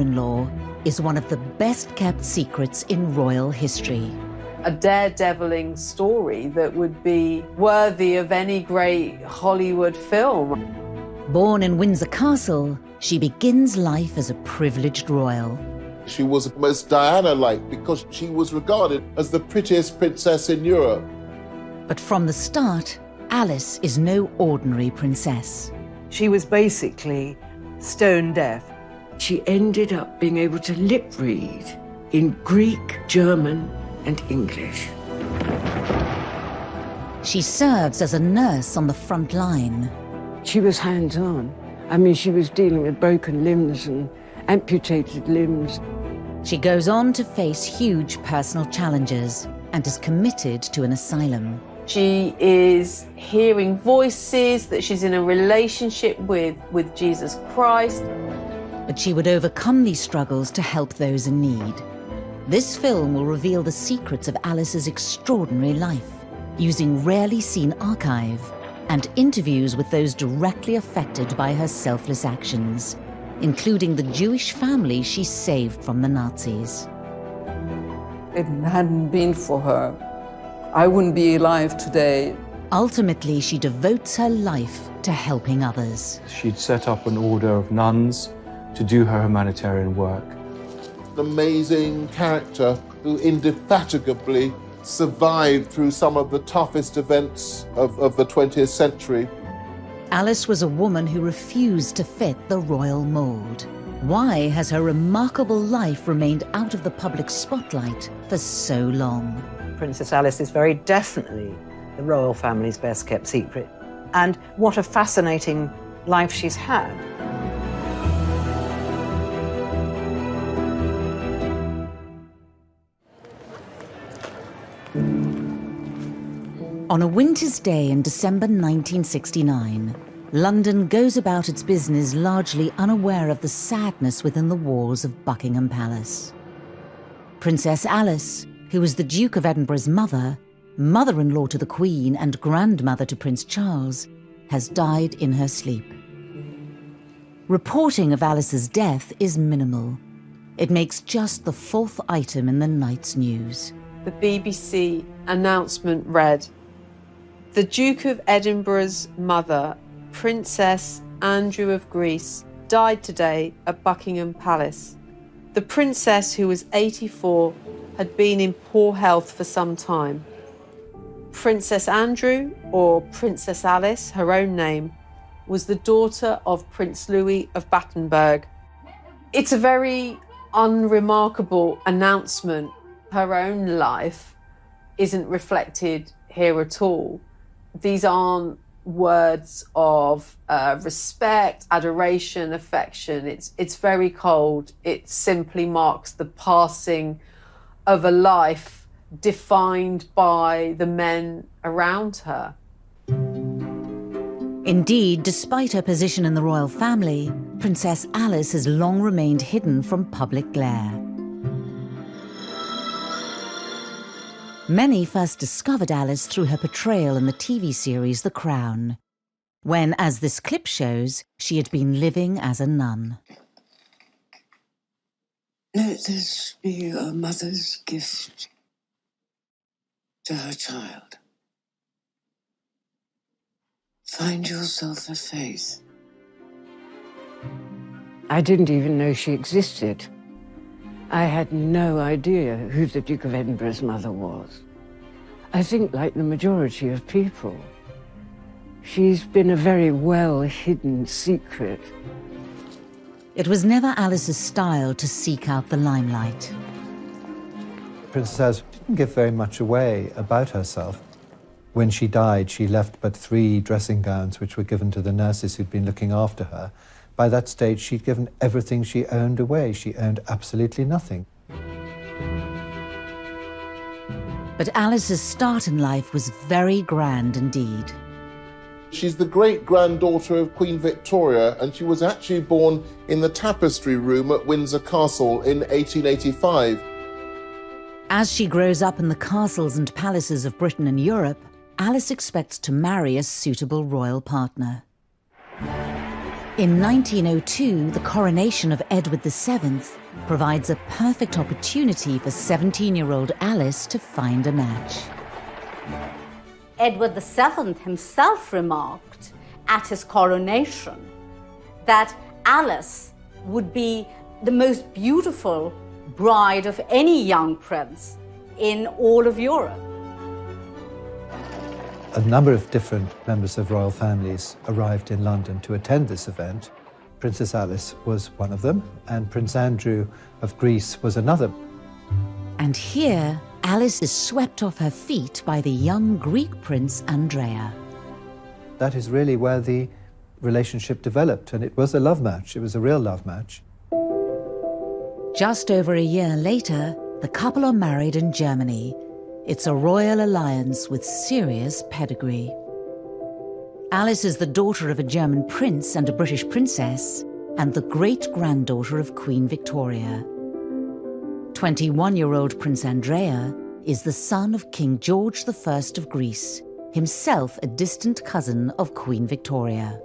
in-law is one of the best-kept secrets in royal history. A daredeviling story that would be worthy of any great Hollywood film. Born in Windsor Castle, she begins life as a privileged royal. She was most Diana-like because she was regarded as the prettiest princess in Europe. But from the start, Alice is no ordinary princess. She was basically stone deaf. She ended up being able to lip read in Greek, German, and English. She serves as a nurse on the front line. She was hands-on. I mean, she was dealing with broken limbs and amputated limbs. She goes on to face huge personal challenges and is committed to an asylum. She is hearing voices, that she's in a relationship with Jesus Christ. But she would overcome these struggles to help those in need. This film will reveal the secrets of Alice's extraordinary life, using rarely seen archive and interviews with those directly affected by her selfless actions, including the Jewish family she saved from the Nazis. If it hadn't been for her, I wouldn't be alive today. Ultimately, she devotes her life to helping others. She'd set up an order of nuns to do her humanitarian work. An amazing character who indefatigably survived through some of the toughest events of the 20th century. Alice was a woman who refused to fit the royal mold. Why has her remarkable life remained out of the public spotlight for so long? Princess Alice is very definitely the royal family's best-kept secret. And what a fascinating life she's had. On a winter's day in December 1969, London goes about its business largely unaware of the sadness within the walls of Buckingham Palace. Princess Alice, who was the Duke of Edinburgh's mother, mother-in-law to the Queen and grandmother to Prince Charles, has died in her sleep. Reporting of Alice's death is minimal. It makes just the 4th item in the night's news. The BBC announcement read, "The Duke of Edinburgh's mother, Princess Andrew of Greece, died today at Buckingham Palace. The princess, who was 84, had been in poor health for some time. Princess Andrew, or Princess Alice, her own name, was the daughter of Prince Louis of Battenberg." It's a very unremarkable announcement. Her own life isn't reflected here at all. These aren't words of respect, adoration, affection. It's very cold. It simply marks the passing of a life defined by the men around her. Indeed, despite her position in the royal family, Princess Alice has long remained hidden from public glare. Many first discovered Alice through her portrayal in the TV series The Crown, when, as this clip shows, she had been living as a nun. Let this be a mother's gift to her child. Find yourself a faith. I didn't even know she existed. I had no idea who the Duke of Edinburgh's mother was. I think, like the majority of people, she's been a very well-hidden secret. It was never Alice's style to seek out the limelight. Princess Alice didn't give very much away about herself. When she died, she left but 3 dressing gowns which were given to the nurses who'd been looking after her. By that stage, she'd given everything she owned away. She owned absolutely nothing. But Alice's start in life was very grand indeed. She's the great-granddaughter of Queen Victoria, and she was actually born in the Tapestry Room at Windsor Castle in 1885. As she grows up in the castles and palaces of Britain and Europe, Alice expects to marry a suitable royal partner. In 1902, the coronation of Edward VII provides a perfect opportunity for 17-year-old Alice to find a match. Edward VII himself remarked at his coronation that Alice would be the most beautiful bride of any young prince in all of Europe. A number of different members of royal families arrived in London to attend this event. Princess Alice was one of them, and Prince Andrew of Greece was another. And here, Alice is swept off her feet by the young Greek prince Andrea. That is really where the relationship developed, and it was a love match. It was a real love match. Just over a year later, the couple are married in Germany. It's a royal alliance with serious pedigree. Alice is the daughter of a German prince and a British princess, and the great-granddaughter of Queen Victoria. 21-year-old Prince Andrea is the son of King George I of Greece, himself a distant cousin of Queen Victoria.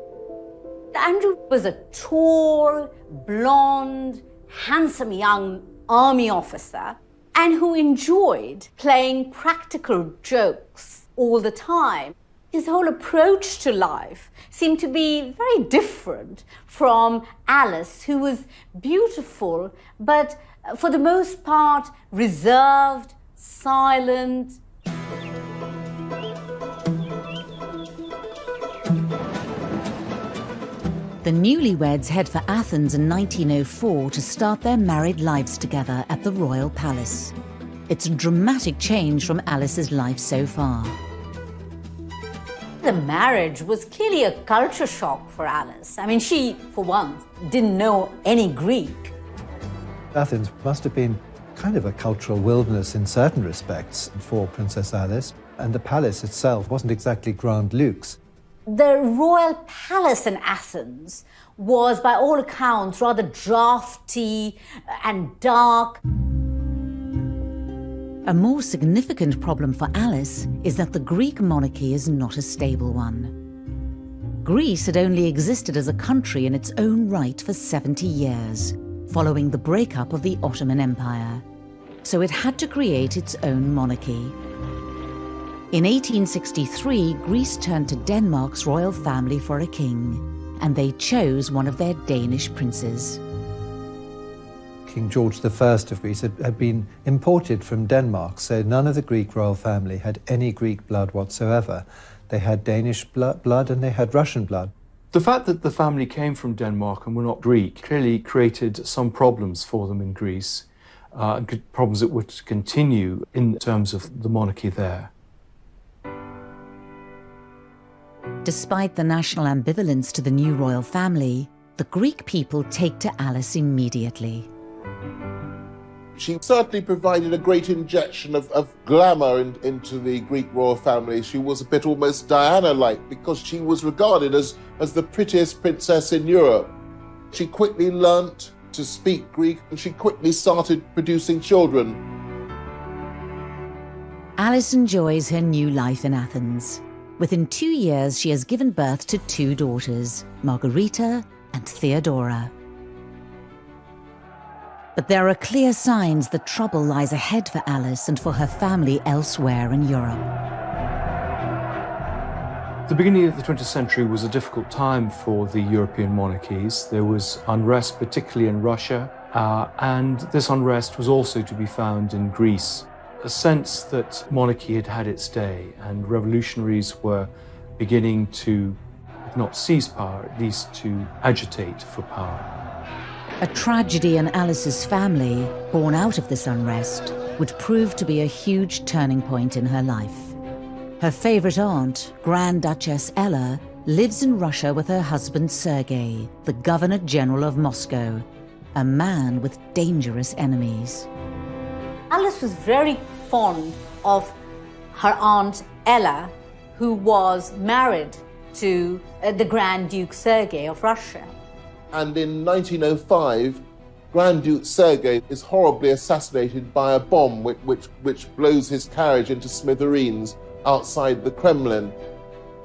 Andrew was a tall, blonde, handsome young army officer and who enjoyed playing practical jokes all the time. His whole approach to life seemed to be very different from Alice, who was beautiful, but for the most part reserved, silent. The newlyweds head for Athens in 1904 to start their married lives together at the Royal Palace. It's a dramatic change from Alice's life so far. The marriage was clearly a culture shock for Alice. I mean, she, for one, didn't know any Greek. Athens must have been kind of a cultural wilderness in certain respects for Princess Alice, and the palace itself wasn't exactly Grand Luxe. The royal palace in Athens was, by all accounts, rather drafty and dark. A more significant problem for Alice is that the Greek monarchy is not a stable one. Greece had only existed as a country in its own right for 70 years, following the breakup of the Ottoman Empire. So it had to create its own monarchy. In 1863, Greece turned to Denmark's royal family for a king, and they chose one of their Danish princes. King George I of Greece had been imported from Denmark, so none of the Greek royal family had any Greek blood whatsoever. They had Danish blood and they had Russian blood. The fact that the family came from Denmark and were not Greek clearly created some problems for them in Greece, problems that would continue in terms of the monarchy there. Despite the national ambivalence to the new royal family, the Greek people take to Alice immediately. She certainly provided a great injection of glamour into the Greek royal family. She was a bit almost Diana-like because she was regarded as the prettiest princess in Europe. She quickly learnt to speak Greek and she quickly started producing children. Alice enjoys her new life in Athens. Within 2 years, she has given birth to 2 daughters, Margarita and Theodora. But there are clear signs that trouble lies ahead for Alice and for her family elsewhere in Europe. The beginning of the 20th century was a difficult time for the European monarchies. There was unrest, particularly in Russia, and this unrest was also to be found in Greece. A sense that monarchy had had its day and revolutionaries were beginning to, if not seize power, at least to agitate for power. A tragedy in Alice's family, born out of this unrest, would prove to be a huge turning point in her life. Her favorite aunt, Grand Duchess Ella, lives in Russia with her husband Sergei, the Governor General of Moscow, a man with dangerous enemies. Alice was very fond of her aunt Ella, who was married to the Grand Duke Sergei of Russia. And in 1905, Grand Duke Sergei is horribly assassinated by a bomb which blows his carriage into smithereens outside the Kremlin.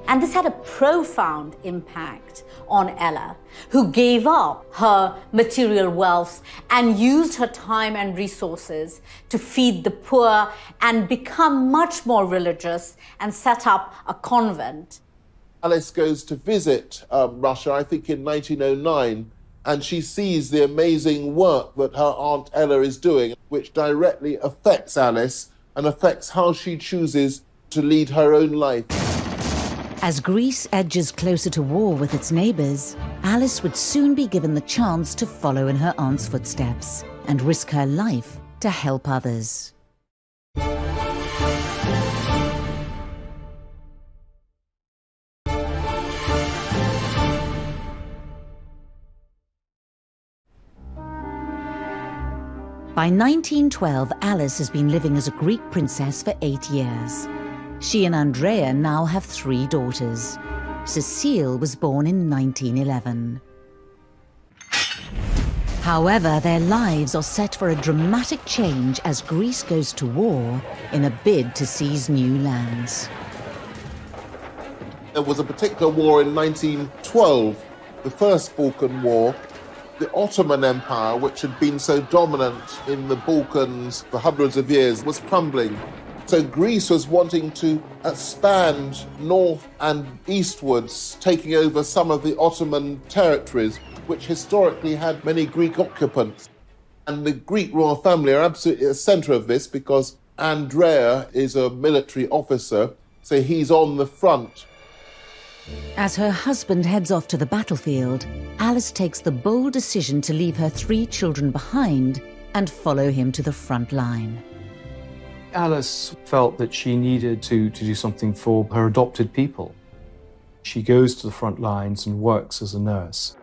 And this had a profound impact on Ella, who gave up her material wealth and used her time and resources to feed the poor and become much more religious and set up a convent. Alice goes to visit Russia, I think in 1909, and she sees the amazing work that her Aunt Ella is doing, which directly affects Alice and affects how she chooses to lead her own life. As Greece edges closer to war with its neighbours, Alice would soon be given the chance to follow in her aunt's footsteps and risk her life to help others. By 1912, Alice has been living as a Greek princess for 8 years. She and Andrea now have 3 daughters. Cecile was born in 1911. However, their lives are set for a dramatic change as Greece goes to war in a bid to seize new lands. There was a particular war in 1912, the First Balkan War. The Ottoman Empire, which had been so dominant in the Balkans for hundreds of years, was crumbling. So Greece was wanting to expand north and eastwards, taking over some of the Ottoman territories, which historically had many Greek occupants. And the Greek royal family are absolutely at the centre of this because Andrea is a military officer, so he's on the front. As her husband heads off to the battlefield, Alice takes the bold decision to leave her 3 children behind and follow him to the front line. Alice felt that she needed to do something for her adopted people. She goes to the front lines and works as a nurse.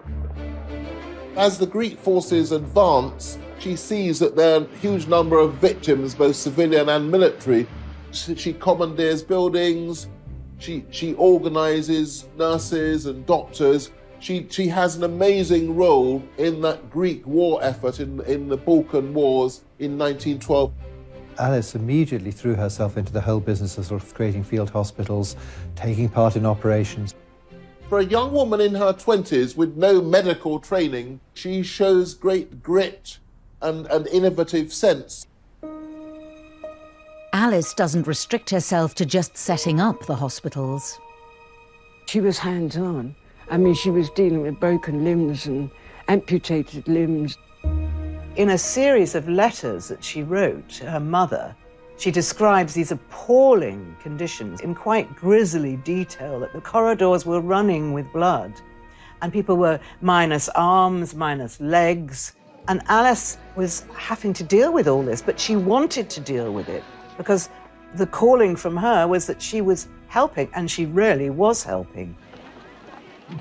As the Greek forces advance, she sees that there are a huge number of victims, both civilian and military. She commandeers buildings. She organises nurses and doctors. She has an amazing role in that Greek war effort in the Balkan Wars in 1912. Alice immediately threw herself into the whole business of sort of creating field hospitals, taking part in operations. For a young woman in her 20s with no medical training, she shows great grit and innovative sense. Alice doesn't restrict herself to just setting up the hospitals. She was hands-on. I mean, she was dealing with broken limbs and amputated limbs. In a series of letters that she wrote to her mother, she describes these appalling conditions in quite grisly detail, that the corridors were running with blood and people were minus arms, minus legs. And Alice was having to deal with all this, but she wanted to deal with it because the calling from her was that she was helping, and she really was helping.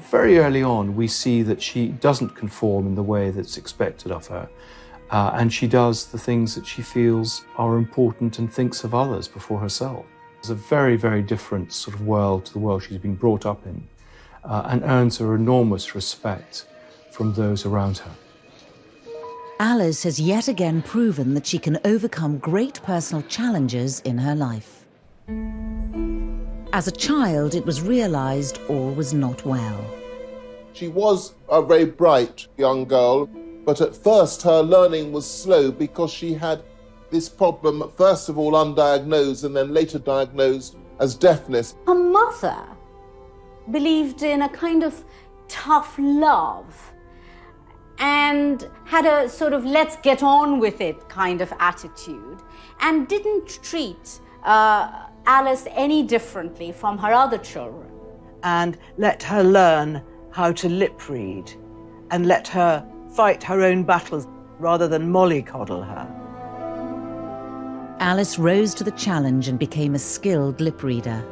Very early on, we see that she doesn't conform in the way that's expected of her. And she does the things that she feels are important and thinks of others before herself. It's a very, very different sort of world to the world she's been brought up in, and earns her enormous respect from those around her. Alice has yet again proven that she can overcome great personal challenges in her life. As a child, it was realised all was not well. She was a very bright young girl, but at first her learning was slow because she had this problem, first of all undiagnosed and then later diagnosed as deafness. Her mother believed in a kind of tough love and had a sort of let's get on with it kind of attitude, and didn't treat Alice any differently from her other children. And let her learn how to lip read and let her fight her own battles rather than mollycoddle her. Alice rose to the challenge and became a skilled lip reader.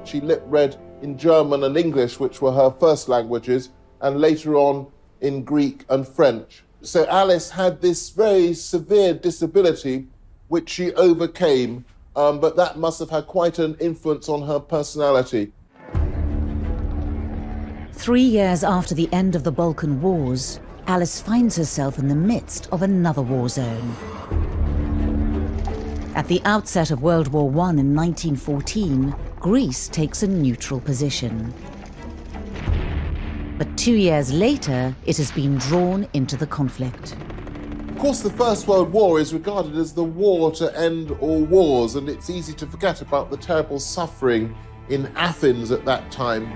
She lip read in German and English, which were her first languages, and later on in Greek and French. So Alice had this very severe disability, which she overcame, but that must have had quite an influence on her personality. 3 years after the end of the Balkan Wars, Alice finds herself in the midst of another war zone. At the outset of World War I in 1914, Greece takes a neutral position. But 2 years later, it has been drawn into the conflict. Of course, the First World War is regarded as the war to end all wars, and it's easy to forget about the terrible suffering in Athens at that time.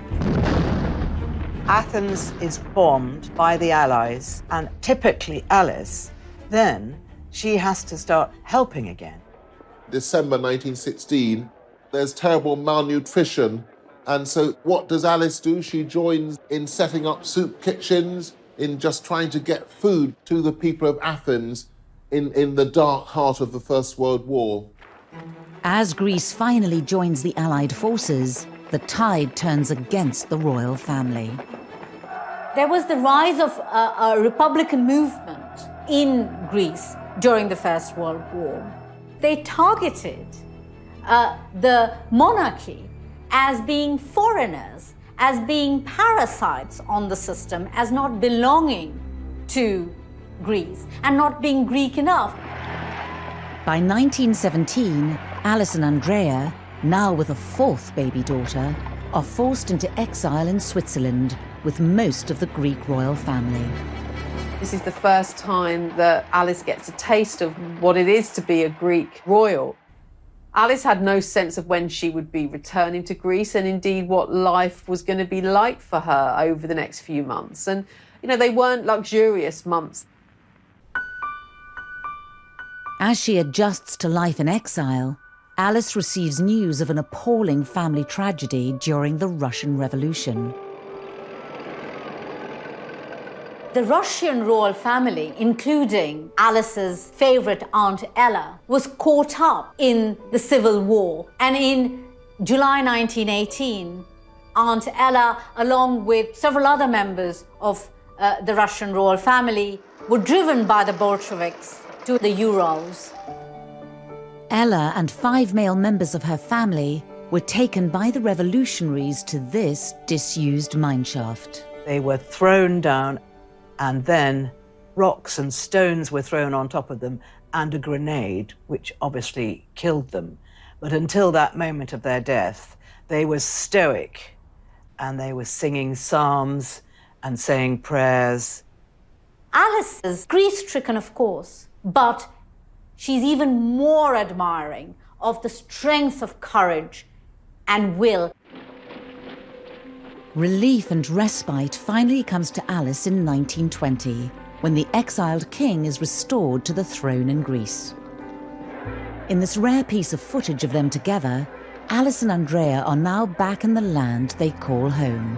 Athens is bombed by the Allies, and typically Alice, then she has to start helping again. December 1916, there's terrible malnutrition. And so what does Alice do? She joins in setting up soup kitchens, in just trying to get food to the people of Athens in the dark heart of the First World War. As Greece finally joins the Allied forces, the tide turns against the royal family. There was the rise of a republican movement in Greece during the First World War. They targeted the monarchy as being foreigners, as being parasites on the system, as not belonging to Greece and not being Greek enough. By 1917, Alice and Andrea, now with a fourth baby daughter, are forced into exile in Switzerland with most of the Greek royal family. This is the first time that Alice gets a taste of what it is to be a Greek royal. Alice had no sense of when she would be returning to Greece and indeed what life was going to be like for her over the next few months. And, you know, they weren't luxurious months. As she adjusts to life in exile, Alice receives news of an appalling family tragedy during the Russian Revolution. The Russian royal family, including Alice's favorite Aunt Ella, was caught up in the civil war. And in July 1918, Aunt Ella, along with several other members of the Russian royal family, were driven by the Bolsheviks to the Urals. Ella and 5 male members of her family were taken by the revolutionaries to this disused mineshaft. They were thrown down, and then rocks and stones were thrown on top of them, and a grenade, which obviously killed them. But until that moment of their death, they were stoic, and they were singing psalms and saying prayers. Alice is grief-stricken, of course, but she's even more admiring of the strength of courage and will. Relief and respite finally comes to Alice in 1920, when the exiled king is restored to the throne in Greece. In this rare piece of footage of them together, Alice and Andrea are now back in the land they call home.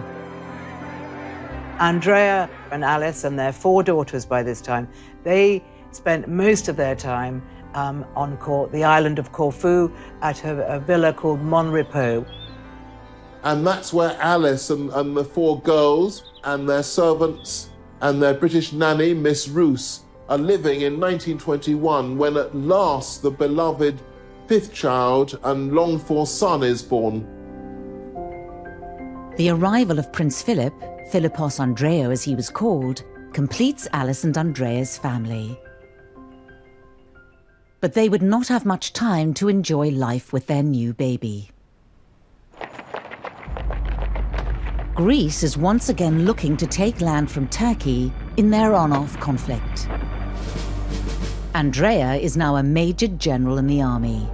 Andrea and Alice and their 4 daughters by this time, they spent most of their time on the island of Corfu at a villa called Mon Repos. And that's where Alice and the 4 girls and their servants and their British nanny, Miss Roos, are living in 1921, when at last the beloved 5th child and longed-for son is born. The arrival of Prince Philip, Philippos Andreou as he was called, completes Alice and Andrea's family. But they would not have much time to enjoy life with their new baby. Greece is once again looking to take land from Turkey in their on-off conflict. Andrea is now a major general in the army.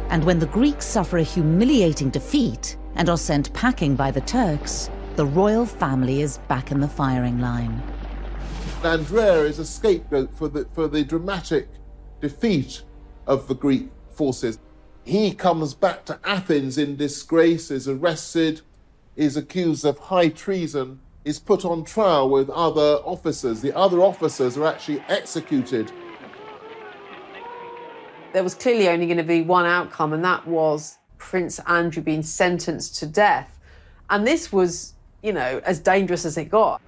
And when the Greeks suffer a humiliating defeat and are sent packing by the Turks, the royal family is back in the firing line. Andrea is a scapegoat for the dramatic defeat of the Greek forces. He comes back to Athens in disgrace, is arrested, is accused of high treason, is put on trial with other officers. The other officers are actually executed. There was clearly only going to be one outcome, and that was Prince Andrew being sentenced to death. And this was, you know, as dangerous as it got.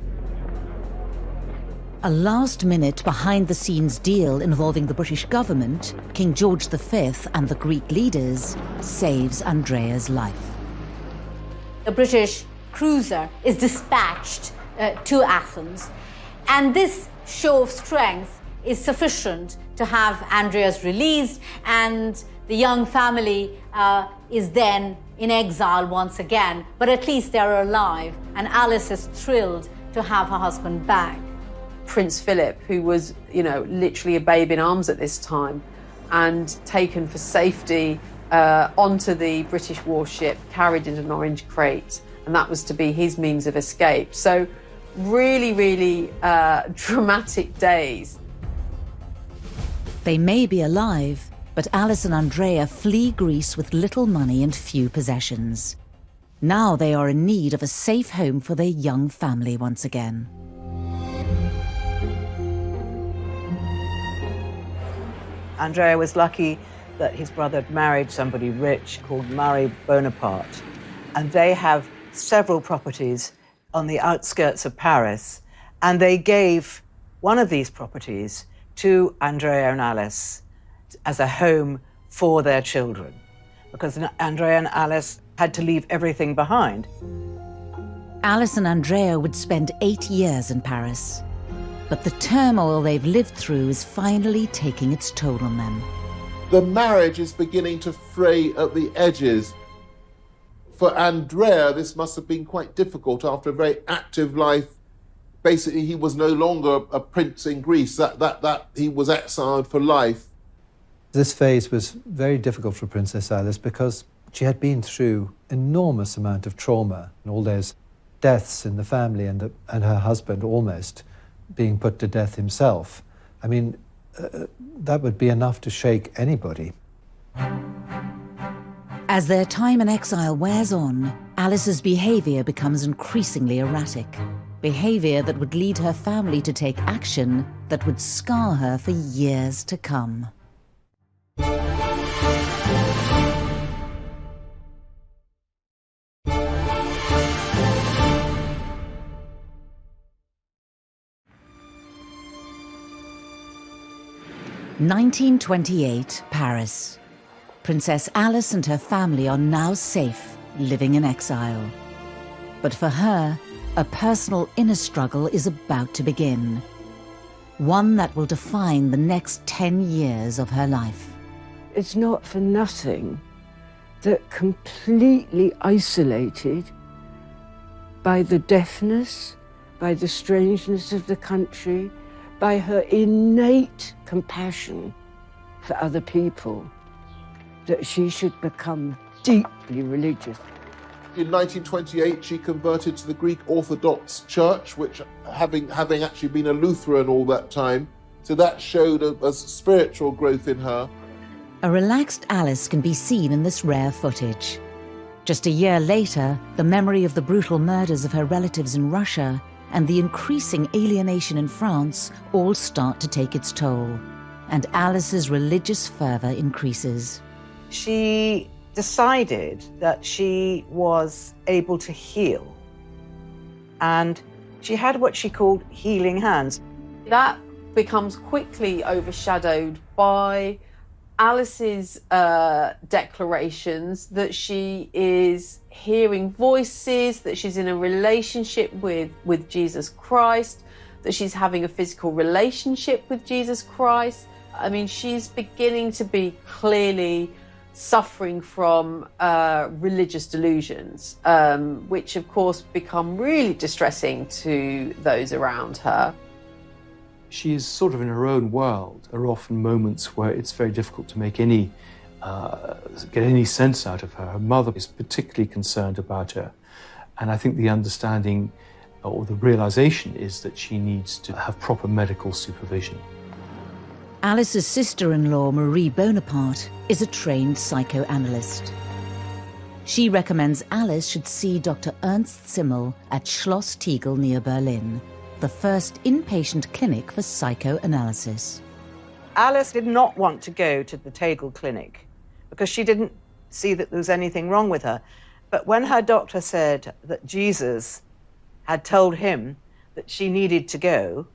A last-minute, behind-the-scenes deal involving the British government, King George V and the Greek leaders, saves Andrea's life. The British cruiser is dispatched to Athens, and this show of strength is sufficient to have Andrea's released, and The young family is then in exile once again, but at least they're alive, and Alice is thrilled to have her husband back. Prince Philip, who was, literally a babe in arms at this time, and taken for safety onto the British warship, carried in an orange crate, and that was to be his means of escape. So really, really dramatic days. They may be alive, but Alice and Andrea flee Greece with little money and few possessions. Now they are in need of a safe home for their young family once again. Andrea was lucky that his brother had married somebody rich called Marie Bonaparte, and they have several properties on the outskirts of Paris, and they gave one of these properties to Andrea and Alice as a home for their children, because Andrea and Alice had to leave everything behind. Alice and Andrea would spend 8 years in Paris, but the turmoil they've lived through is finally taking its toll on them. The marriage is beginning to fray at the edges. For Andrea, this must have been quite difficult after a very active life. Basically, he was no longer a prince in Greece, that he was exiled for life. This phase was very difficult for Princess Alice because she had been through enormous amount of trauma, and all those deaths in the family, and her husband almost being put to death himself. I mean, that would be enough to shake anybody. As their time in exile wears on, Alice's behaviour becomes increasingly erratic. Behaviour that would lead her family to take action that would scar her for years to come. (1928) Paris. Princess Alice and her family are now safe, living in exile. But for her, a personal inner struggle is about to begin. One that will define the next 10 years of her life. It's not for nothing that completely isolated by the deafness, by the strangeness of the country, by her innate compassion for other people, that she should become deeply religious. In 1928, she converted to the Greek Orthodox Church, which having actually been a Lutheran all that time, so that showed a spiritual growth in her. A relaxed Alice can be seen in this rare footage. Just a year later, the memory of the brutal murders of her relatives in Russia and the increasing alienation in France all start to take its toll, and Alice's religious fervour increases. She decided that she was able to heal, and she had what she called healing hands. That becomes quickly overshadowed by Alice's declarations that she is hearing voices, that she's in a relationship with Jesus Christ, that she's having a physical relationship with Jesus Christ. I mean, she's beginning to be clearly suffering from religious delusions, which of course become really distressing to those around her. She is sort of in her own world. There are often moments where it's very difficult to make get any sense out of her. Her mother is particularly concerned about her, and I think the understanding or the realization is that she needs to have proper medical supervision. Alice's sister-in-law, Marie Bonaparte, is a trained psychoanalyst. She recommends Alice should see Dr. Ernst Simmel at Schloss Tegel near Berlin, the first inpatient clinic for psychoanalysis. Alice did not want to go to the Tegel clinic because she didn't see that there was anything wrong with her. But when her doctor said that Jesus had told him that she needed to go,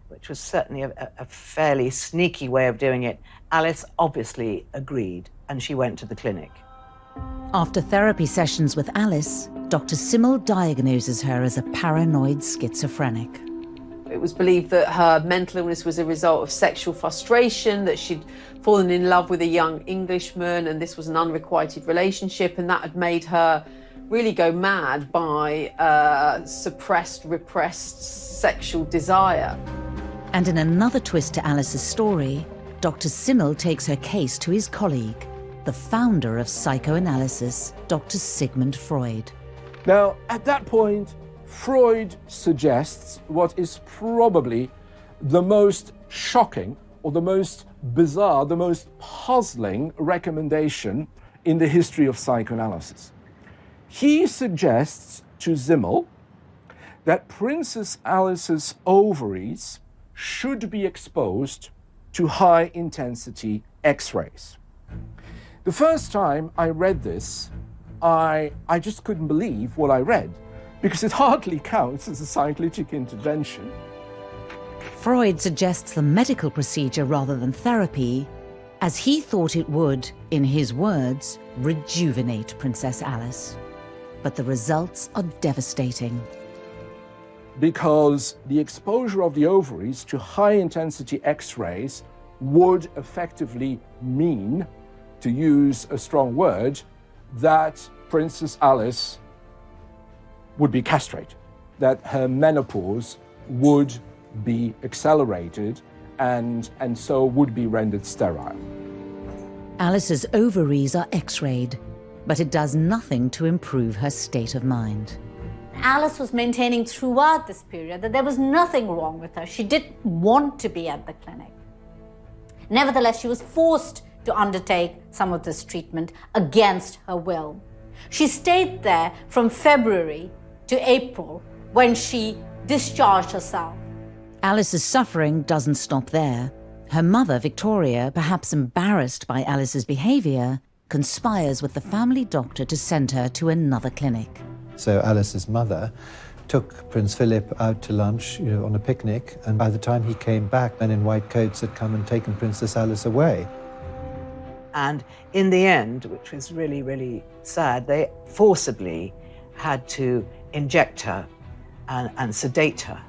which was certainly a fairly sneaky way of doing it, Alice obviously agreed, and she went to the clinic. After therapy sessions with Alice, Dr. Simmel diagnoses her as a paranoid schizophrenic. It was believed that her mental illness was a result of sexual frustration, that she'd fallen in love with a young Englishman and this was an unrequited relationship, and that had made her really go mad by suppressed, repressed sexual desire. And in another twist to Alice's story, Dr. Simmel takes her case to his colleague, the founder of psychoanalysis, Dr. Sigmund Freud. Now, at that point, Freud suggests what is probably the most shocking or the most bizarre, the most puzzling recommendation in the history of psychoanalysis. He suggests to Simmel that Princess Alice's ovaries should be exposed to high-intensity X-rays. The first time I read this, I just couldn't believe what I read, because it hardly counts as a psycholytic intervention. Freud suggests the medical procedure rather than therapy, as he thought it would, in his words, rejuvenate Princess Alice. But the results are devastating. Because the exposure of the ovaries to high-intensity X-rays would effectively mean, to use a strong word, that Princess Alice would be castrated, that her menopause would be accelerated and so would be rendered sterile. Alice's ovaries are X-rayed, but it does nothing to improve her state of mind. Alice was maintaining throughout this period that there was nothing wrong with her. She didn't want to be at the clinic. Nevertheless, she was forced to undertake some of this treatment against her will. She stayed there from February to April, when she discharged herself. Alice's suffering doesn't stop there. Her mother, Victoria, perhaps embarrassed by Alice's behavior, conspires with the family doctor to send her to another clinic. So Alice's mother took Prince Philip out to lunch, on a picnic, and by the time he came back, men in white coats had come and taken Princess Alice away. And in the end, which was really, really sad, they forcibly had to inject her and sedate her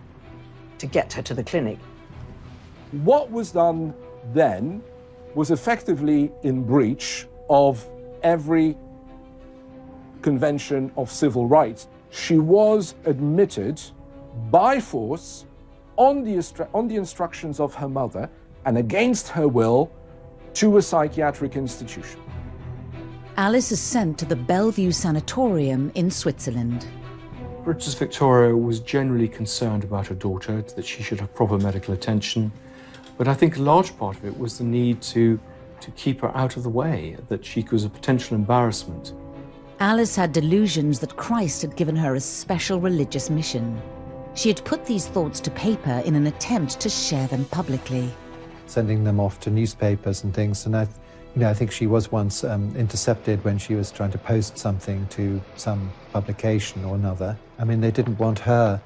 to get her to the clinic. What was done then was effectively in breach of every convention of civil rights. She was admitted by force on the instructions of her mother and against her will to a psychiatric institution. Alice is sent to the Bellevue Sanatorium in Switzerland. Princess Victoria was generally concerned about her daughter, that she should have proper medical attention. But I think a large part of it was the need to keep her out of the way, that she was a potential embarrassment. Alice had delusions that Christ had given her a special religious mission. She had put these thoughts to paper in an attempt to share them publicly. Sending them off to newspapers and things, and I think she was once intercepted when she was trying to post something to some publication or another. I mean, they didn't want her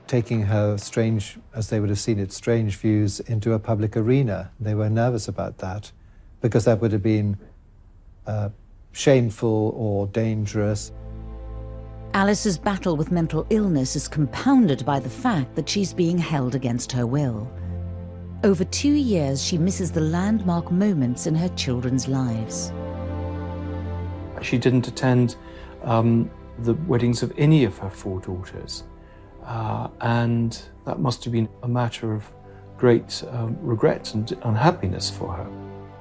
taking her strange, as they would have seen it, strange views into a public arena. They were nervous about that because that would have been shameful or dangerous. Alice's battle with mental illness is compounded by the fact that she's being held against her will. Over 2 years, she misses the landmark moments in her children's lives. She didn't attend the weddings of any of her 4 daughters. And that must have been a matter of great regret and unhappiness for her.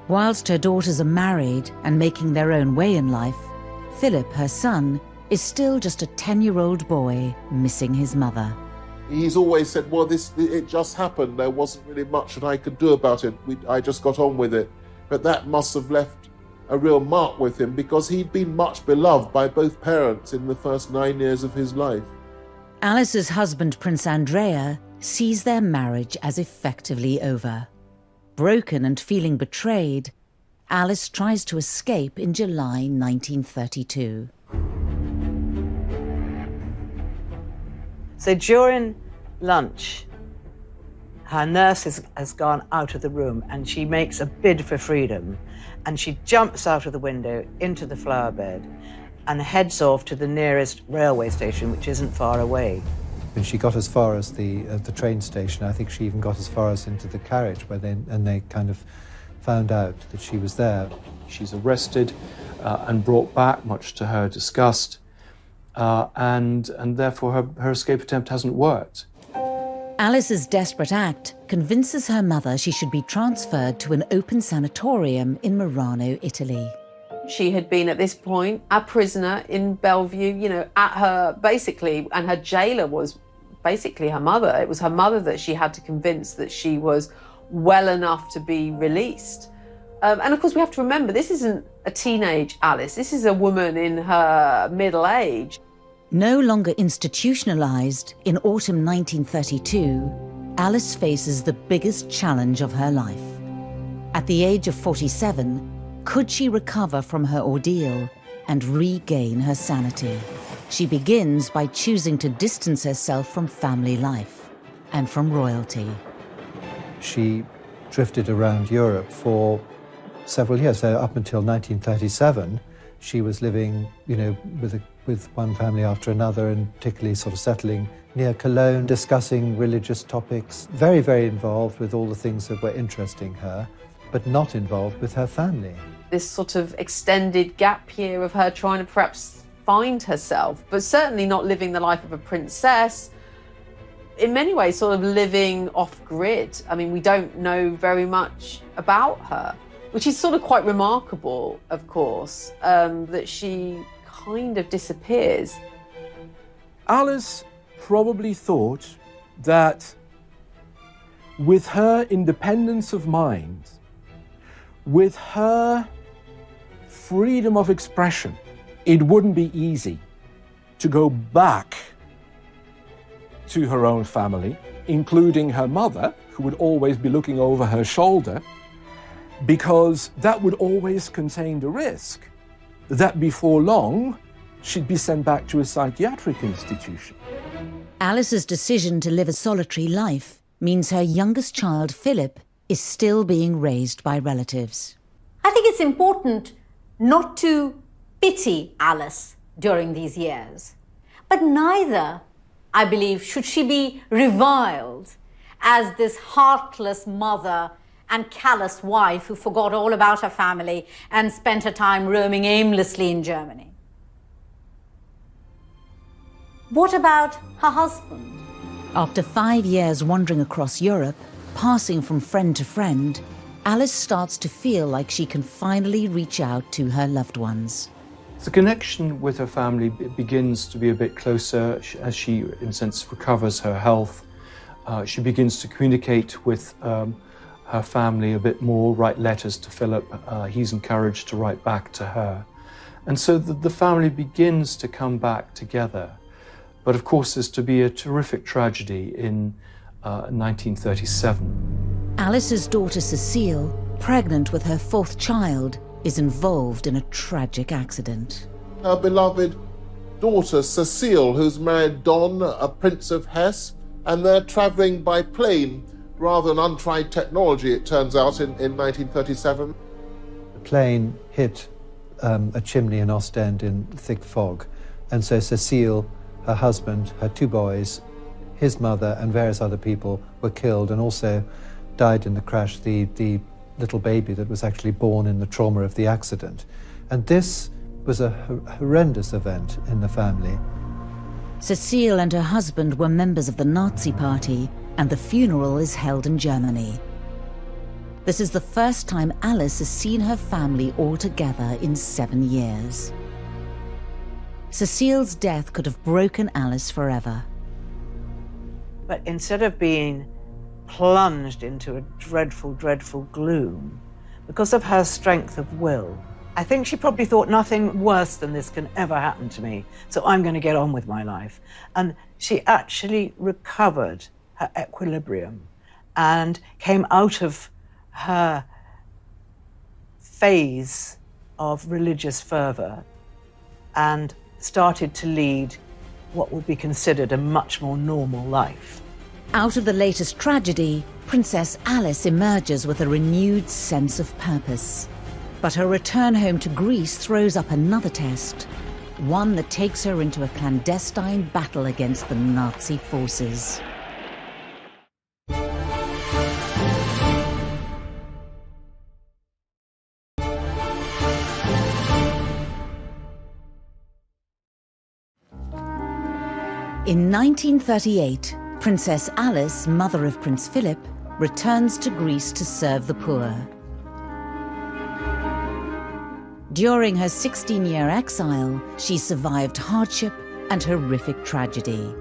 Whilst her daughters are married and making their own way in life, Philip, her son, is still just a 10-year-old boy missing his mother. He's always said, well, it just happened. There wasn't really much that I could do about it. I just got on with it. But that must have left a real mark with him because he'd been much beloved by both parents in the first 9 years of his life. Alice's husband, Prince Andrea, sees their marriage as effectively over. Broken and feeling betrayed, Alice tries to escape in July 1932. So during lunch, her nurse has gone out of the room and she makes a bid for freedom, and she jumps out of the window into the flower bed and heads off to the nearest railway station, which isn't far away. When she got as far as the train station, I think she even got as far as into the carriage, where they kind of found out that she was there. She's arrested and brought back, much to her disgust, and therefore her escape attempt hasn't worked. Alice's desperate act convinces her mother she should be transferred to an open sanatorium in Murano, Italy. She had been at this point a prisoner in Bellevue, you know, at her, basically, and her jailer was basically her mother. It was her mother that she had to convince that she was well enough to be released. And of course, we have to remember, this isn't a teenage Alice. This is a woman in her middle age. No longer institutionalized, in autumn 1932, Alice faces the biggest challenge of her life. At the age of 47, could she recover from her ordeal and regain her sanity? She begins by choosing to distance herself from family life and from royalty. She drifted around Europe for several years. So up until 1937, she was living, you know, with one family after another, and particularly sort of settling near Cologne, discussing religious topics, very, very involved with all the things that were interesting her, but not involved with her family. This sort of extended gap year of her trying to perhaps find herself, but certainly not living the life of a princess. In many ways, sort of living off-grid. I mean, we don't know very much about her, which is sort of quite remarkable, of course, that she kind of disappears. Alice probably thought that with her independence of mind, with her freedom of expression, it wouldn't be easy to go back to her own family, including her mother, who would always be looking over her shoulder, because that would always contain the risk that before long she'd be sent back to a psychiatric institution. Alice's decision to live a solitary life means her youngest child, Philip, is still being raised by relatives. I think it's important not to pity Alice during these years, but neither, I believe, should she be reviled as this heartless mother and callous wife who forgot all about her family and spent her time roaming aimlessly in Germany. What about her husband? After 5 years wandering across Europe, passing from friend to friend, Alice starts to feel like she can finally reach out to her loved ones. The connection with her family begins to be a bit closer as she, in a sense, recovers her health. She begins to communicate with her family a bit more, write letters to Philip. He's encouraged to write back to her. And so the family begins to come back together. But of course, there's to be a terrific tragedy in 1937. Alice's daughter Cecile, pregnant with her 4th child, is involved in a tragic accident. Her beloved daughter Cecile, who's married Don, a Prince of Hesse, and they're travelling by plane, rather an untried technology, it turns out, in 1937. The plane hit a chimney in Ostend in thick fog, and so Cecile, her husband, her 2 boys, his mother and various other people were killed, and also died in the crash the little baby that was actually born in the trauma of the accident. And this was a horrendous event in the family. Cecile and her husband were members of the Nazi Party, and the funeral is held in Germany. This is the first time Alice has seen her family all together in 7 years. Cecile's death could have broken Alice forever. But instead of being plunged into a dreadful, dreadful gloom, because of her strength of will, I think she probably thought nothing worse than this can ever happen to me, so I'm going to get on with my life. And she actually recovered her equilibrium and came out of her phase of religious fervour and started to lead what would be considered a much more normal life. Out of the latest tragedy, Princess Alice emerges with a renewed sense of purpose. But her return home to Greece throws up another test. one that takes her into a clandestine battle against the Nazi forces. In 1938, Princess Alice, mother of Prince Philip, returns to Greece to serve the poor. During her 16-year exile, she survived hardship and horrific tragedy.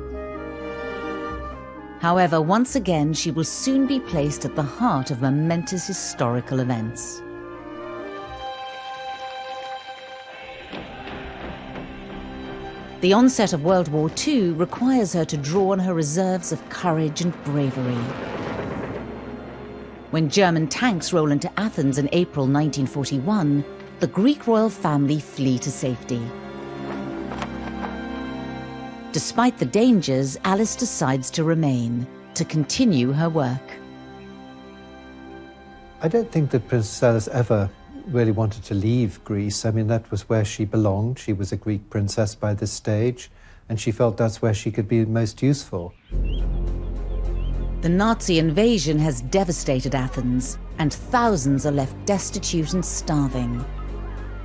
However, once again, she will soon be placed at the heart of momentous historical events. The onset of World War II requires her to draw on her reserves of courage and bravery. When German tanks roll into Athens in April 1941, the Greek royal family flee to safety. Despite the dangers, Alice decides to remain, to continue her work. I don't think that Princess Alice ever really wanted to leave Greece. I mean, that was where she belonged. She was a Greek princess by this stage, and she felt that's where she could be most useful. The Nazi invasion has devastated Athens, and thousands are left destitute and starving.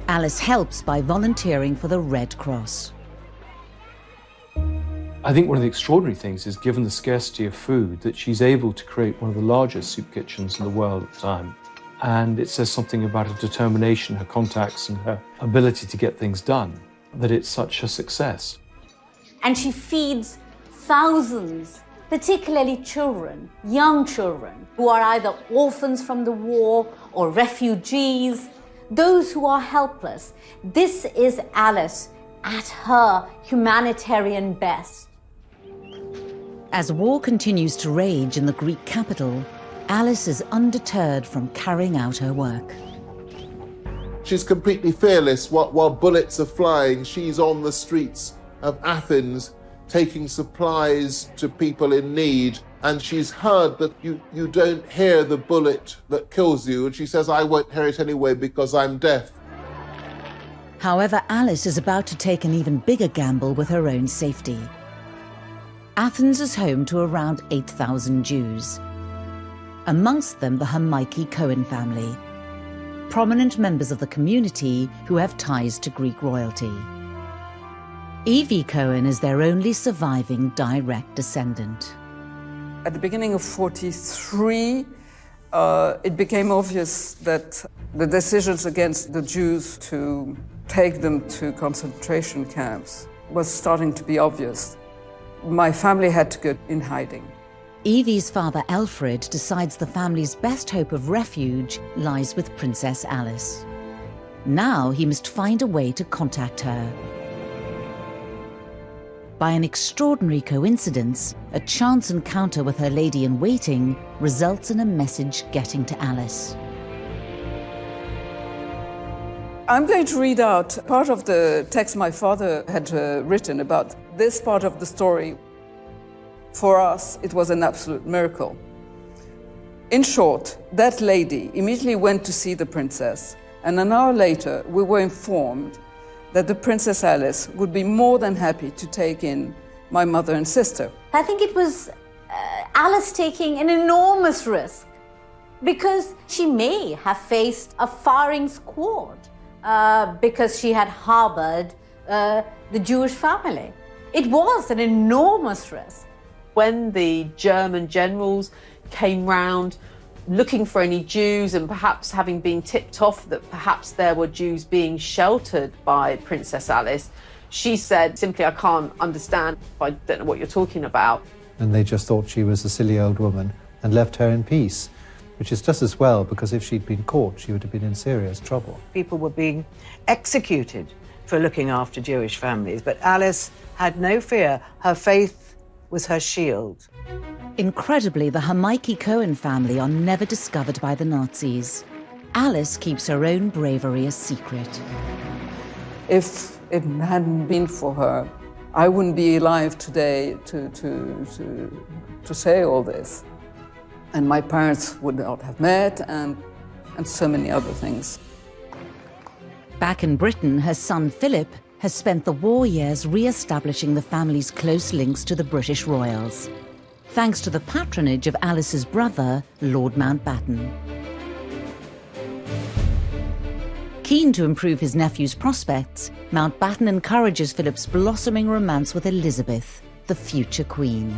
Alice helps by volunteering for the Red Cross. I think one of the extraordinary things is, given the scarcity of food, that she's able to create one of the largest soup kitchens in the world at the time. And it says something about her determination, her contacts, and her ability to get things done, that it's such a success. And she feeds thousands, particularly children, young children, who are either orphans from the war or refugees, those who are helpless. This is Alice at her humanitarian best. As war continues to rage in the Greek capital, Alice is undeterred from carrying out her work. She's completely fearless. While bullets are flying, she's on the streets of Athens taking supplies to people in need. And she's heard that you don't hear the bullet that kills you. And she says, I won't hear it anyway because I'm deaf. However, Alice is about to take an even bigger gamble with her own safety. Athens is home to around 8,000 Jews. Amongst them, the Hamaiki Cohen family, prominent members of the community who have ties to Greek royalty. Evie Cohen is their only surviving direct descendant. At the beginning of 1943, it became obvious that the decisions against the Jews to take them to concentration camps was starting to be obvious. My family had to go in hiding. Evie's father, Alfred, decides the family's best hope of refuge lies with Princess Alice. Now he must find a way to contact her. By an extraordinary coincidence, a chance encounter with her lady-in-waiting results in a message getting to Alice. I'm going to read out part of the text my father had written about this part of the story. For us, it was an absolute miracle. In short, that lady immediately went to see the princess, and an hour later, we were informed that the Princess Alice would be more than happy to take in my mother and sister. I think it was Alice taking an enormous risk, because she may have faced a firing squad because she had harbored the Jewish family. It was an enormous risk. When the German generals came round looking for any Jews, and perhaps having been tipped off that perhaps there were Jews being sheltered by Princess Alice, she said simply, I can't understand, I don't know what you're talking about. And they just thought she was a silly old woman and left her in peace, which is just as well, because if she'd been caught, she would have been in serious trouble. People were being executed for looking after Jewish families, but Alice had no fear. Her faith was her shield. Incredibly, the Hamaiki Cohen family are never discovered by the Nazis. Alice keeps her own bravery a secret. If it hadn't been for her, I wouldn't be alive today to say all this. And my parents would not have met, and so many other things. Back in Britain, her son Philip has spent the war years re-establishing the family's close links to the British royals, thanks to the patronage of Alice's brother, Lord Mountbatten. Keen to improve his nephew's prospects, Mountbatten encourages Philip's blossoming romance with Elizabeth, the future queen.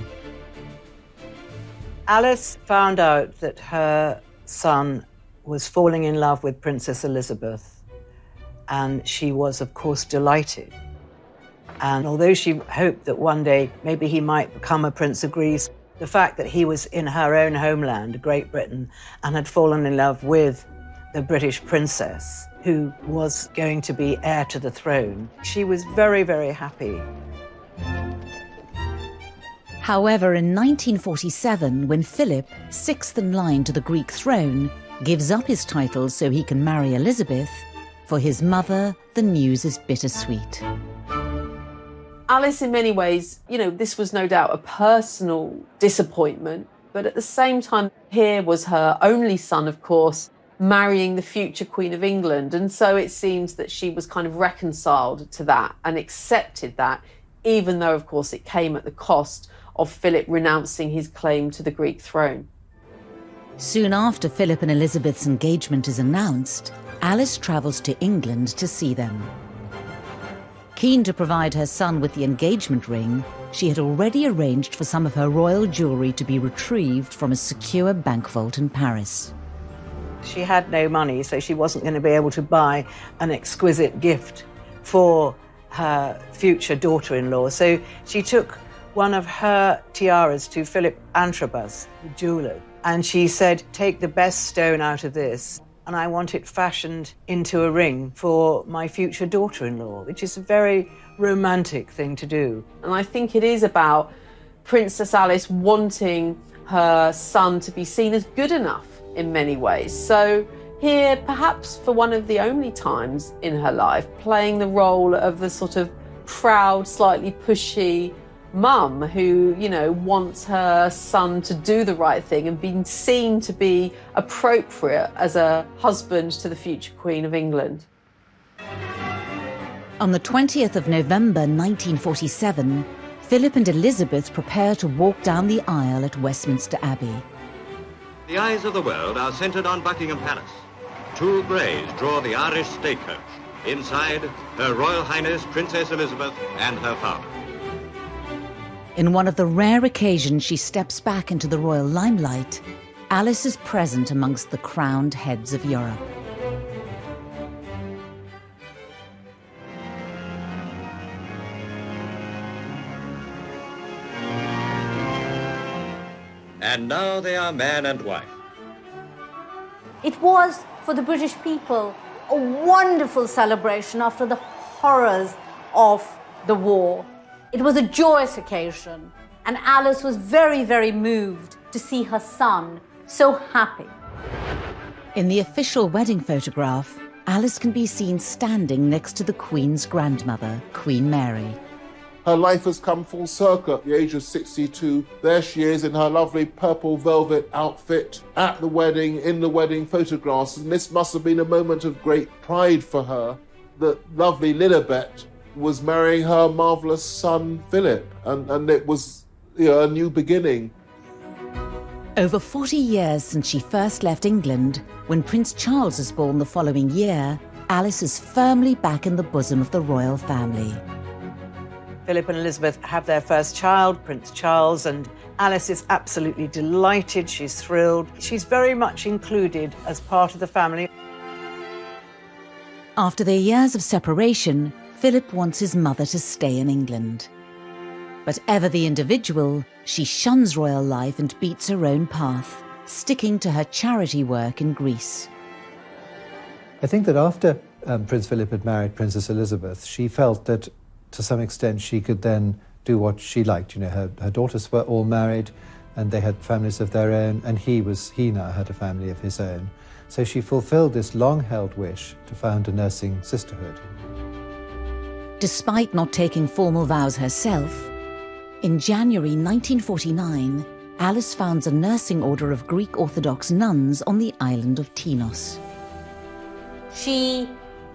Alice found out that her son was falling in love with Princess Elizabeth, and she was, of course, delighted. And although she hoped that one day maybe he might become a Prince of Greece, the fact that he was in her own homeland, Great Britain, and had fallen in love with the British princess, who was going to be heir to the throne, she was very, very happy. However, in 1947, when Philip, sixth in line to the Greek throne, gives up his titles so he can marry Elizabeth, for his mother, the news is bittersweet. Alice, in many ways, this was no doubt a personal disappointment, but at the same time, here was her only son, of course, marrying the future Queen of England. And so it seems that she was kind of reconciled to that and accepted that, even though, of course, it came at the cost of Philip renouncing his claim to the Greek throne. Soon after Philip and Elizabeth's engagement is announced, Alice travels to England to see them. Keen to provide her son with the engagement ring, she had already arranged for some of her royal jewellery to be retrieved from a secure bank vault in Paris. She had no money, so she wasn't going to be able to buy an exquisite gift for her future daughter-in-law. So she took one of her tiaras to Philip Antrobus, the jeweller, and she said, "Take the best stone out of this, and I want it fashioned into a ring for my future daughter-in-law," which is a very romantic thing to do. And I think it is about Princess Alice wanting her son to be seen as good enough in many ways. So here, perhaps for one of the only times in her life, playing the role of the sort of proud, slightly pushy mum who, wants her son to do the right thing and being seen to be appropriate as a husband to the future Queen of England. On the 20th of November 1947, Philip and Elizabeth prepare to walk down the aisle at Westminster Abbey. The eyes of the world are centred on Buckingham Palace. Two greys draw the Irish stagecoach. Inside, Her Royal Highness Princess Elizabeth and her father. In one of the rare occasions she steps back into the royal limelight, Alice is present amongst the crowned heads of Europe. And now they are man and wife. It was, for the British people, a wonderful celebration after the horrors of the war. It was a joyous occasion, and Alice was very, very moved to see her son so happy. In the official wedding photograph, Alice can be seen standing next to the Queen's grandmother, Queen Mary. Her life has come full circle at the age of 62. There she is in her lovely purple velvet outfit at the wedding, in the wedding photographs. And this must have been a moment of great pride for her that lovely Lilibet was marrying her marvellous son, Philip. And it was a new beginning. Over 40 years since she first left England, when Prince Charles was born the following year, Alice is firmly back in the bosom of the royal family. Philip and Elizabeth have their first child, Prince Charles, and Alice is absolutely delighted. She's thrilled. She's very much included as part of the family. After their years of separation, Philip wants his mother to stay in England. But ever the individual, she shuns royal life and beats her own path, sticking to her charity work in Greece. I think that after Prince Philip had married Princess Elizabeth, she felt that to some extent she could then do what she liked. Her daughters were all married and they had families of their own, and he now had a family of his own. So she fulfilled this long-held wish to found a nursing sisterhood. Despite not taking formal vows herself, in January 1949, Alice founds a nursing order of Greek Orthodox nuns on the island of Tinos. She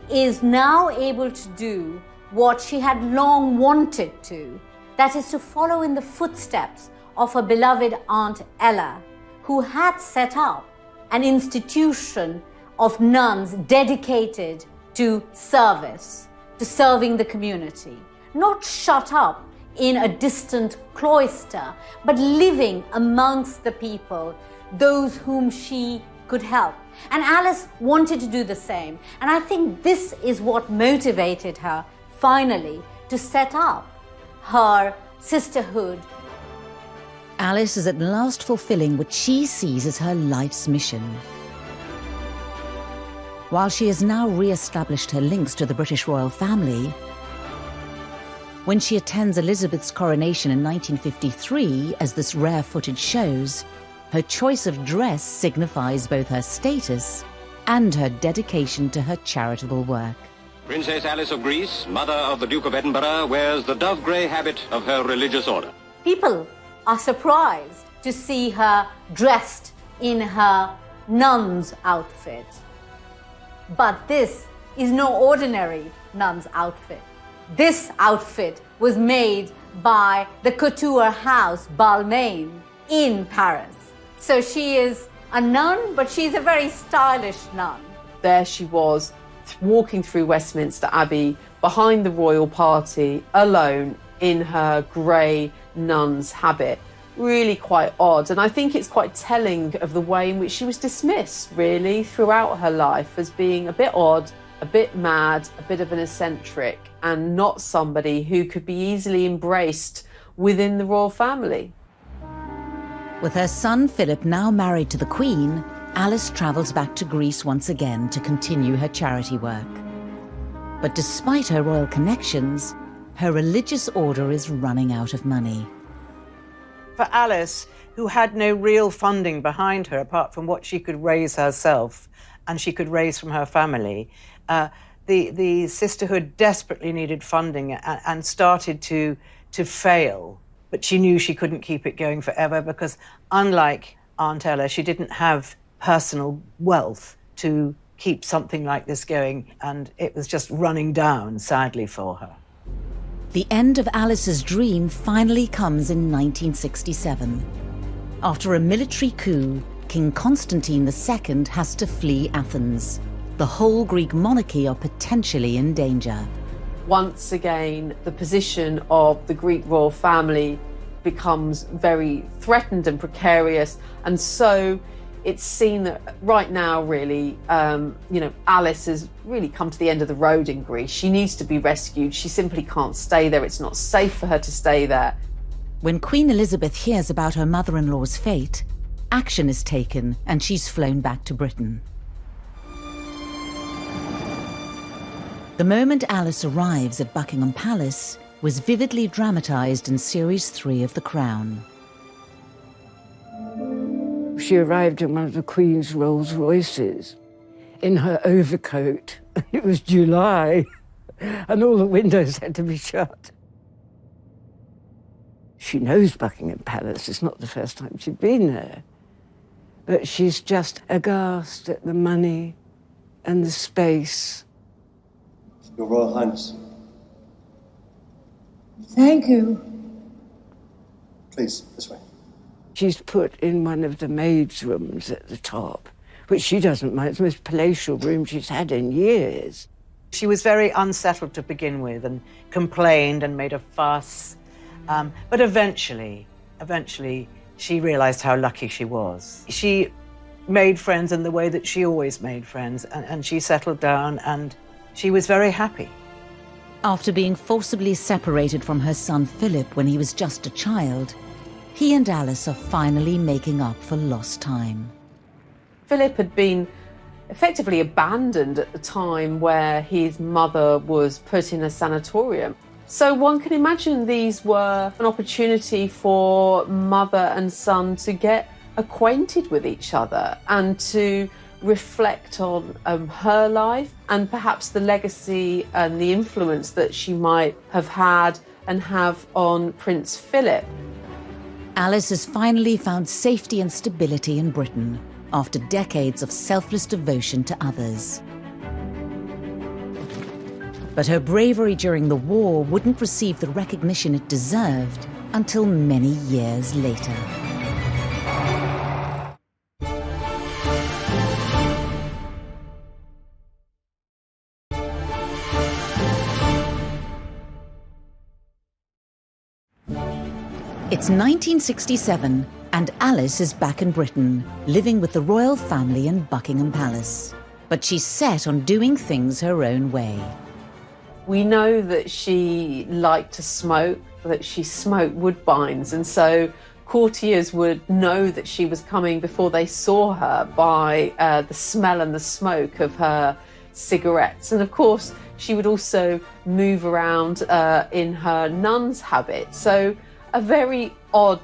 is now able to do what she had long wanted to, that is to follow in the footsteps of her beloved Aunt Ella, who had set up an institution of nuns dedicated to service, to serving the community, not shut up in a distant cloister, but living amongst the people, those whom she could help. And Alice wanted to do the same. And I think this is what motivated her finally to set up her sisterhood. Alice is at last fulfilling what she sees as her life's mission. While she has now re-established her links to the British royal family, when she attends Elizabeth's coronation in 1953, as this rare footage shows, her choice of dress signifies both her status and her dedication to her charitable work. Princess Alice of Greece, mother of the Duke of Edinburgh, wears the dove-grey habit of her religious order. People are surprised to see her dressed in her nun's outfit. But this is no ordinary nun's outfit. This outfit was made by the couture house Balmain in Paris. So she is a nun, but she's a very stylish nun. There she was, walking through Westminster Abbey behind the royal party, alone in her grey nun's habit. Really quite odd. And I think it's quite telling of the way in which she was dismissed, really, throughout her life as being a bit odd, a bit mad, a bit of an eccentric, and not somebody who could be easily embraced within the royal family. With her son Philip now married to the Queen, Alice travels back to Greece once again to continue her charity work. But despite her royal connections, her religious order is running out of money. For Alice, who had no real funding behind her apart from what she could raise herself and she could raise from her family, the sisterhood desperately needed funding and started to fail. But she knew she couldn't keep it going forever because, unlike Aunt Ella, she didn't have personal wealth to keep something like this going, and it was just running down, sadly, for her. The end of Alice's dream finally comes in 1967. After a military coup, King Constantine II has to flee Athens. The whole Greek monarchy are potentially in danger. Once again, the position of the Greek royal family becomes very threatened and precarious, and so it's seen that right now, really, Alice has really come to the end of the road in Greece. She needs to be rescued. She simply can't stay there. It's not safe for her to stay there. When Queen Elizabeth hears about her mother-in-law's fate, action is taken and she's flown back to Britain. The moment Alice arrives at Buckingham Palace was vividly dramatised in Series 3 of The Crown. She arrived in one of the Queen's Rolls Royces in her overcoat. It was July, and all the windows had to be shut. She knows Buckingham Palace. It's not the first time she'd been there. But she's just aghast at the money and the space. Your Royal Highness. Thank you. Please, this way. She's put in one of the maids' rooms at the top, which she doesn't mind. It's the most palatial room she's had in years. She was very unsettled to begin with and complained and made a fuss. But eventually, she realised how lucky she was. She made friends in the way that she always made friends, and she settled down, and she was very happy. After being forcibly separated from her son Philip when he was just a child, he and Alice are finally making up for lost time. Philip had been effectively abandoned at the time where his mother was put in a sanatorium. So one can imagine these were an opportunity for mother and son to get acquainted with each other and to reflect on her life and perhaps the legacy and the influence that she might have had and have on Prince Philip. Alice has finally found safety and stability in Britain after decades of selfless devotion to others. But her bravery during the war wouldn't receive the recognition it deserved until many years later. It's 1967, and Alice is back in Britain, living with the royal family in Buckingham Palace. But she's set on doing things her own way. We know that she liked to smoke, that she smoked Woodbines, and so courtiers would know that she was coming before they saw her by the smell and the smoke of her cigarettes. And of course, she would also move around in her nun's habit. So a very odd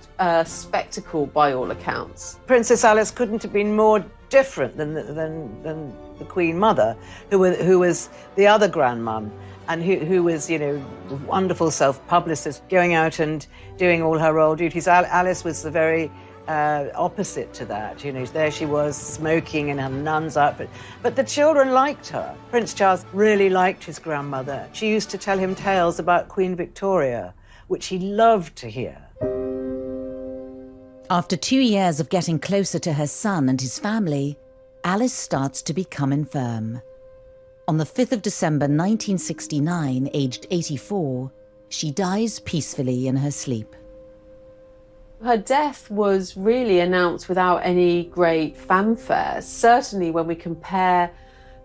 spectacle by all accounts. Princess Alice couldn't have been more different than the Queen Mother, who was the other grandmum, and who was, you know, wonderful self-publicist, going out and doing all her royal duties. Alice was the very opposite to that. You know, there she was smoking in her nun's outfit. But the children liked her. Prince Charles really liked his grandmother. She used to tell him tales about Queen Victoria, which he loved to hear. After 2 years of getting closer to her son and his family, Alice starts to become infirm. On the 5th of December 1969, aged 84, she dies peacefully in her sleep. Her death was really announced without any great fanfare. Certainly when we compare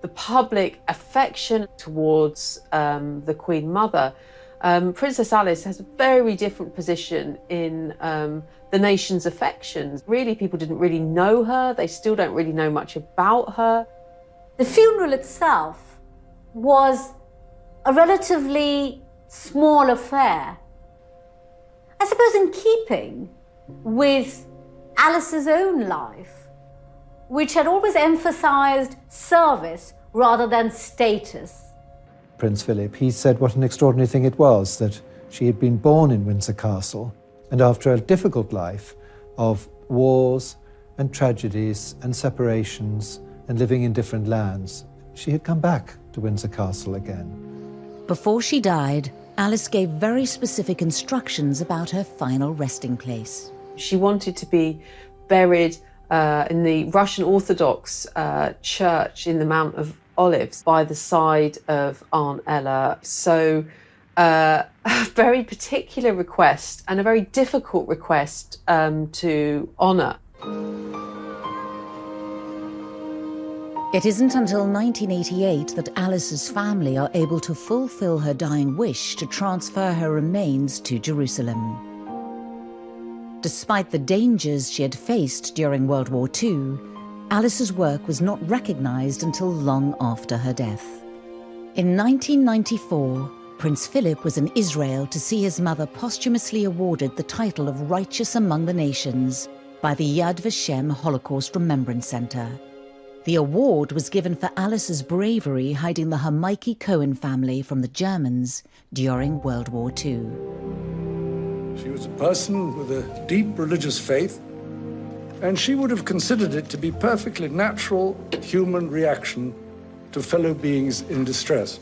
the public affection towards the Queen Mother, Princess Alice has a very different position in the nation's affections. Really, people didn't really know her. They still don't really know much about her. The funeral itself was a relatively small affair. I suppose in keeping with Alice's own life, which had always emphasized service rather than status. Prince Philip, he said what an extraordinary thing it was that she had been born in Windsor Castle, and after a difficult life of wars and tragedies and separations and living in different lands, she had come back to Windsor Castle again. Before she died, Alice gave very specific instructions about her final resting place. She wanted to be buried in the Russian Orthodox church in the Mount of Olives by the side of Aunt Ella. So a very particular request and a very difficult request to honour. It isn't until 1988 that Alice's family are able to fulfill her dying wish to transfer her remains to Jerusalem. Despite the dangers she had faced during World War II, Alice's work was not recognised until long after her death. In 1994, Prince Philip was in Israel to see his mother posthumously awarded the title of Righteous Among the Nations by the Yad Vashem Holocaust Remembrance Center. The award was given for Alice's bravery hiding the Hamaiki Cohen family from the Germans during World War II. She was a person with a deep religious faith, and she would have considered it to be perfectly natural human reaction to fellow beings in distress.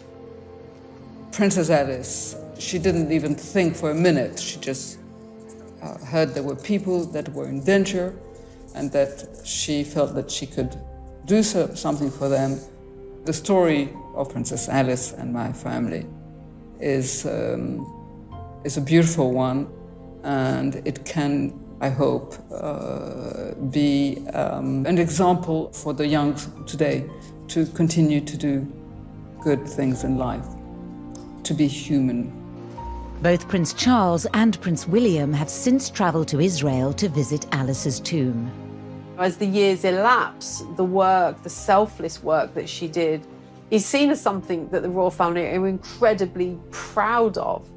Princess Alice, she didn't even think for a minute. She just heard there were people that were in danger and that she felt that she could do something for them. The story of Princess Alice and my family is a beautiful one, and it can, I hope, be an example for the young today to continue to do good things in life, to be human. Both Prince Charles and Prince William have since travelled to Israel to visit Alice's tomb. As the years elapse, the work, the selfless work that she did, is seen as something that the royal family are incredibly proud of.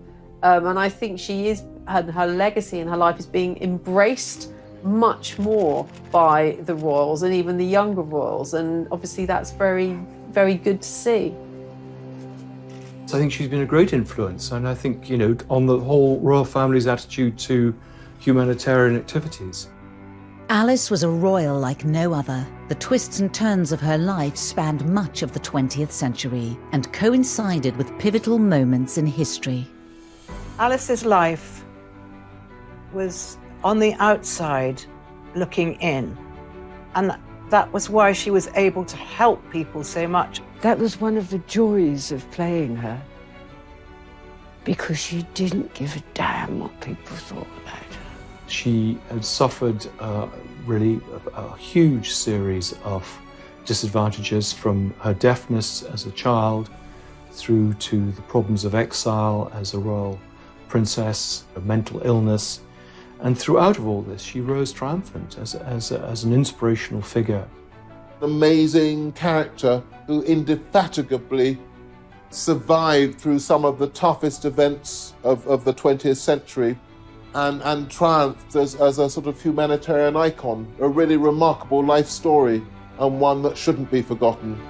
And I think she is, her legacy and her life is being embraced much more by the royals and even the younger royals. And obviously that's very, very good to see. So I think she's been a great influence, and I think, on the whole royal family's attitude to humanitarian activities. Alice was a royal like no other. The twists and turns of her life spanned much of the 20th century and coincided with pivotal moments in history. Alice's life was on the outside looking in, and that was why she was able to help people so much. That was one of the joys of playing her, because she didn't give a damn what people thought about her. She had suffered really a huge series of disadvantages, from her deafness as a child through to the problems of exile as a royal princess, a mental illness. And throughout of all this, she rose triumphant as an inspirational figure. An amazing character who indefatigably survived through some of the toughest events of the 20th century and triumphed as a sort of humanitarian icon. A really remarkable life story, and one that shouldn't be forgotten.